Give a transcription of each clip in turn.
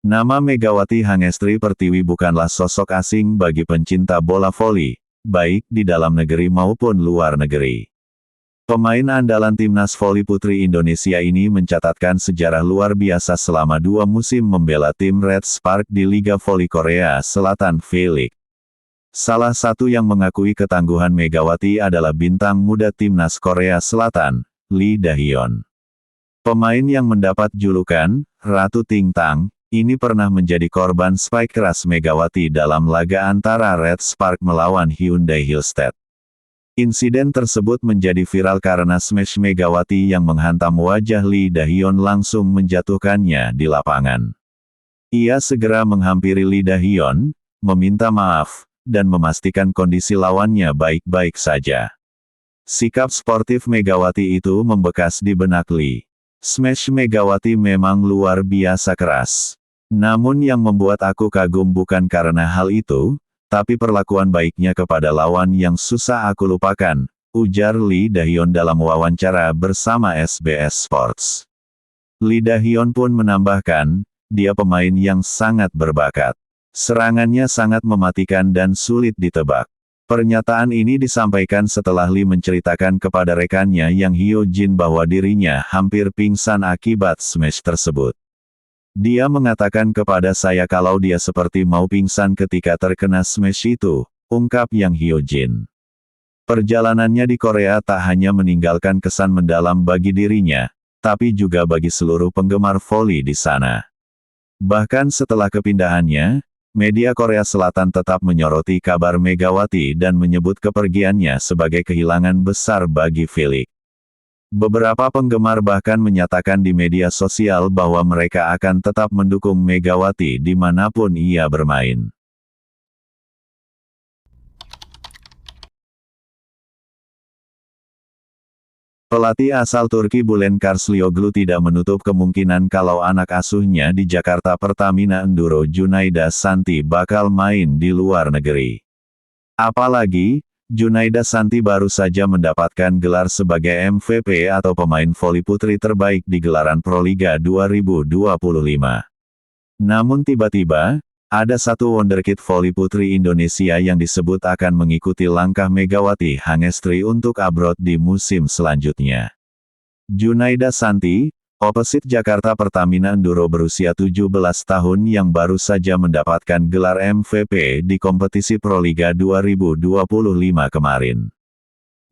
Nama Megawati Hangestri Pertiwi bukanlah sosok asing bagi pencinta bola voli, baik di dalam negeri maupun luar negeri. Pemain andalan timnas voli putri Indonesia ini mencatatkan sejarah luar biasa selama 2 musim membela tim Red Spark di Liga Voli Korea Selatan V-League. Salah satu yang mengakui ketangguhan Megawati adalah bintang muda timnas Korea Selatan, Lee Da-hyun. Pemain yang mendapat julukan Ratu Tingtang ini pernah menjadi korban spike keras Megawati dalam laga antara Red Spark melawan Hyundai Hillstead. Insiden tersebut menjadi viral karena smash Megawati yang menghantam wajah Lee Da-hyun langsung menjatuhkannya di lapangan. Ia segera menghampiri Lee Da-hyun, meminta maaf, dan memastikan kondisi lawannya baik-baik saja. Sikap sportif Megawati itu membekas di benak Lee. Smash Megawati memang luar biasa keras. Namun yang membuat aku kagum bukan karena hal itu, tapi perlakuan baiknya kepada lawan yang susah aku lupakan, ujar Lee Da-hyun dalam wawancara bersama SBS Sports. Lee Da-hyun pun menambahkan, dia pemain yang sangat berbakat. Serangannya sangat mematikan dan sulit ditebak. Pernyataan ini disampaikan setelah Lee menceritakan kepada rekannya yang Hyo Jin bahwa dirinya hampir pingsan akibat smash tersebut. Dia mengatakan kepada saya kalau dia seperti mau pingsan ketika terkena smash itu, ungkap yang Hyo Jin. Perjalanannya di Korea tak hanya meninggalkan kesan mendalam bagi dirinya, tapi juga bagi seluruh penggemar voli di sana. Bahkan setelah kepindahannya, media Korea Selatan tetap menyoroti kabar Megawati dan menyebut kepergiannya sebagai kehilangan besar bagi V-League. Beberapa penggemar bahkan menyatakan di media sosial bahwa mereka akan tetap mendukung Megawati dimanapun ia bermain. Pelatih asal Turki Bülent Karslioglu tidak menutup kemungkinan kalau anak asuhnya di Jakarta Pertamina Enduro Junaida Santi bakal main di luar negeri. Apalagi, Junaida Santi baru saja mendapatkan gelar sebagai MVP atau pemain voli putri terbaik di gelaran Proliga 2025. Namun tiba-tiba, ada satu wonderkid voli putri Indonesia yang disebut akan mengikuti langkah Megawati Hangestri untuk abroad di musim selanjutnya. Junaida Santi, opposite Jakarta Pertamina Enduro berusia 17 tahun yang baru saja mendapatkan gelar MVP di kompetisi Proliga 2025 kemarin.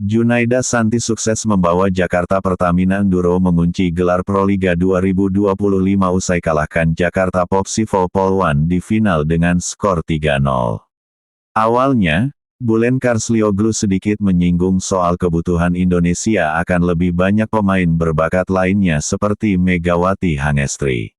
Junaida Santi sukses membawa Jakarta Pertamina Enduro mengunci gelar Proliga 2025 usai kalahkan Jakarta Popsivo Polwan di final dengan skor 3-0. Awalnya, Bülent Karslioglu sedikit menyinggung soal kebutuhan Indonesia akan lebih banyak pemain berbakat lainnya seperti Megawati Hangestri.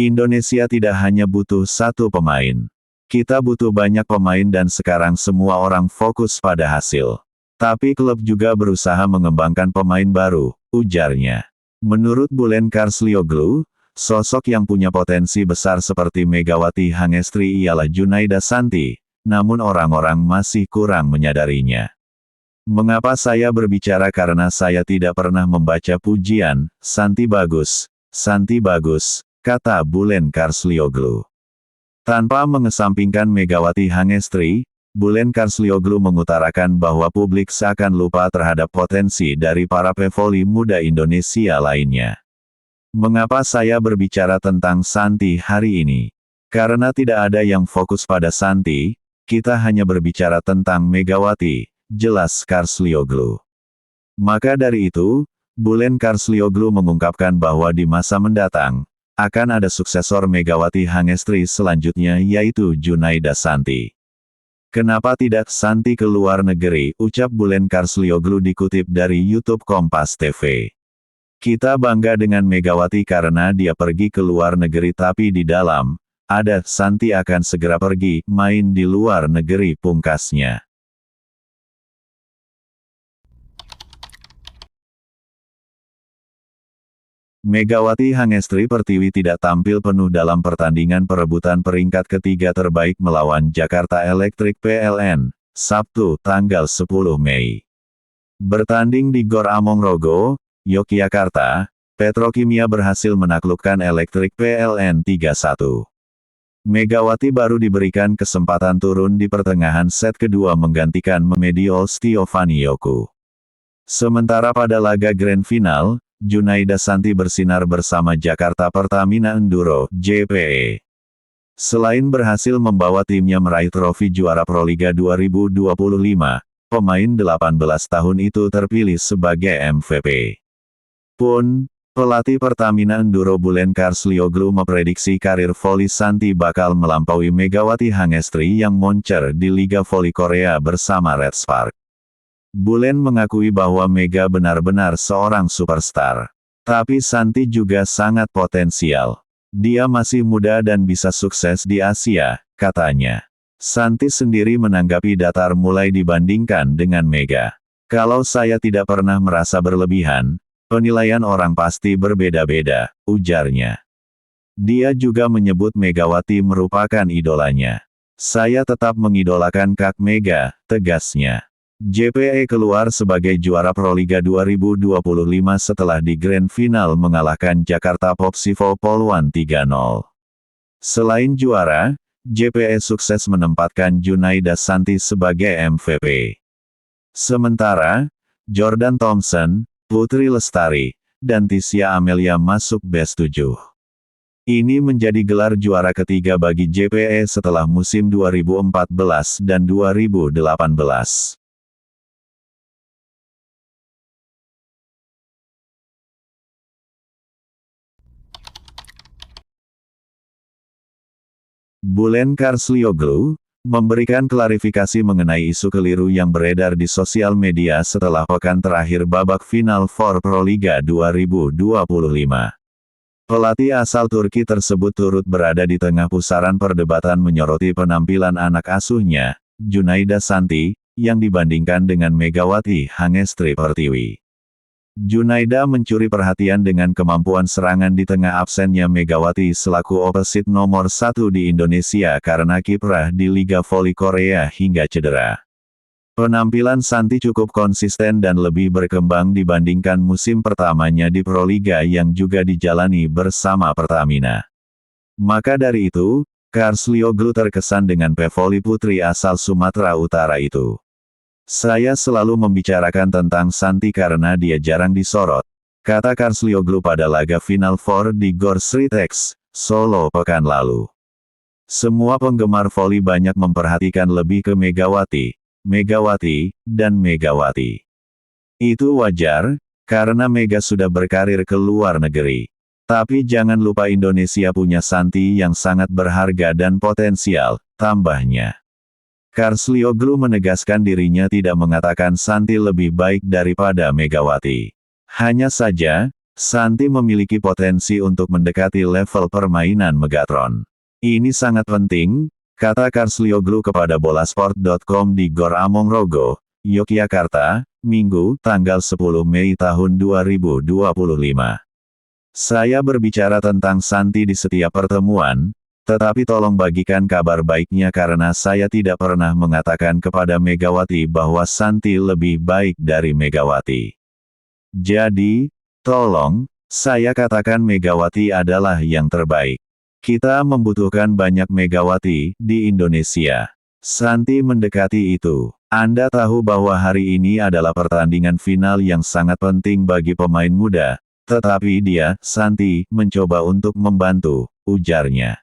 Indonesia tidak hanya butuh satu pemain. Kita butuh banyak pemain dan sekarang semua orang fokus pada hasil. Tapi klub juga berusaha mengembangkan pemain baru, ujarnya. Menurut Bülent Karslioglu, sosok yang punya potensi besar seperti Megawati Hangestri ialah Junaida Santi. Namun orang-orang masih kurang menyadarinya. Mengapa saya berbicara karena saya tidak pernah membaca pujian, Santi bagus, kata Bülent Karslioglu. Tanpa mengesampingkan Megawati Hangestri, Bülent Karslioglu mengutarakan bahwa publik seakan lupa terhadap potensi dari para pevoli muda Indonesia lainnya. Mengapa saya berbicara tentang Santi hari ini? Karena tidak ada yang fokus pada Santi, kita hanya berbicara tentang Megawati, jelas Karslioglu. Maka dari itu, Bülent Karslioglu mengungkapkan bahwa di masa mendatang, akan ada suksesor Megawati Hangestri selanjutnya yaitu Junaida Santi. Kenapa tidak Santi ke luar negeri, ucap Bülent Karslioglu dikutip dari YouTube Kompas TV. Kita bangga dengan Megawati karena dia pergi ke luar negeri tapi di dalam, ada Santi akan segera pergi, main di luar negeri pungkasnya. Megawati Hangestri Pertiwi tidak tampil penuh dalam pertandingan perebutan peringkat ketiga terbaik melawan Jakarta Electric PLN, Sabtu, tanggal 10 Mei. Bertanding di Gor Amongrogo, Yogyakarta, Petrokimia berhasil menaklukkan Electric PLN 3-1. Megawati baru diberikan kesempatan turun di pertengahan set kedua menggantikan Memediol Stiovaniyoku. Sementara pada laga Grand Final, Junaida Santi bersinar bersama Jakarta Pertamina Enduro (JPE). Selain berhasil membawa timnya meraih trofi juara Proliga 2025, pemain 18 tahun itu terpilih sebagai MVP. Pun, pelatih Pertamina Enduro Bulen Karslioglu memprediksi karir voli Santi bakal melampaui Megawati Hangestri yang moncer di Liga Voli Korea bersama Red Spark. Bulen mengakui bahwa Mega benar-benar seorang superstar. Tapi Santi juga sangat potensial. Dia masih muda dan bisa sukses di Asia, katanya. Santi sendiri menanggapi datar mulai dibandingkan dengan Mega. Kalau saya tidak pernah merasa berlebihan, penilaian orang pasti berbeda-beda, ujarnya. Dia juga menyebut Megawati merupakan idolanya. Saya tetap mengidolakan Kak Mega, tegasnya. JPE keluar sebagai juara Proliga 2025 setelah di Grand Final mengalahkan Jakarta Popsivo Poluan 3-0. Selain juara, JPE sukses menempatkan Junaida Santi sebagai MVP. Sementara, Jordan Thompson, Putri Lestari, dan Tisya Amelia masuk Best 7. Ini menjadi gelar juara ketiga bagi JPE setelah musim 2014 dan 2018. Bulen Karslioglu memberikan klarifikasi mengenai isu keliru yang beredar di sosial media setelah pekan terakhir babak final for Proliga 2025. Pelatih asal Turki tersebut turut berada di tengah pusaran perdebatan menyoroti penampilan anak asuhnya, Junaida Santi, yang dibandingkan dengan Megawati Hangestri Pertiwi. Junaida mencuri perhatian dengan kemampuan serangan di tengah absennya Megawati selaku opposite nomor 1 di Indonesia karena kiprah di Liga Voli Korea hingga cedera. Penampilan Santi cukup konsisten dan lebih berkembang dibandingkan musim pertamanya di Proliga yang juga dijalani bersama Pertamina. Maka dari itu, Karslioglu terkesan dengan pevoli putri asal Sumatera Utara itu. Saya selalu membicarakan tentang Santi karena dia jarang disorot, kata Karslioglu pada laga final for di Gor Sritex, Solo pekan lalu. Semua penggemar voli banyak memperhatikan lebih ke Megawati, dan Megawati. Itu wajar, karena Mega sudah berkarir ke luar negeri. Tapi jangan lupa Indonesia punya Santi yang sangat berharga dan potensial, tambahnya. Karslioglu menegaskan dirinya tidak mengatakan Santi lebih baik daripada Megawati. Hanya saja, Santi memiliki potensi untuk mendekati level permainan Megatron. Ini sangat penting, kata Karslioglu kepada bolasport.com di Gor Amongrogo, Yogyakarta, Minggu, tanggal 10 Mei tahun 2025. Saya berbicara tentang Santi di setiap pertemuan, tetapi tolong bagikan kabar baiknya karena saya tidak pernah mengatakan kepada Megawati bahwa Santi lebih baik dari Megawati. Jadi, tolong, saya katakan Megawati adalah yang terbaik. Kita membutuhkan banyak Megawati di Indonesia. Santi mendekati itu. Anda tahu bahwa hari ini adalah pertandingan final yang sangat penting bagi pemain muda, tetapi dia, Santi, mencoba untuk membantu, ujarnya.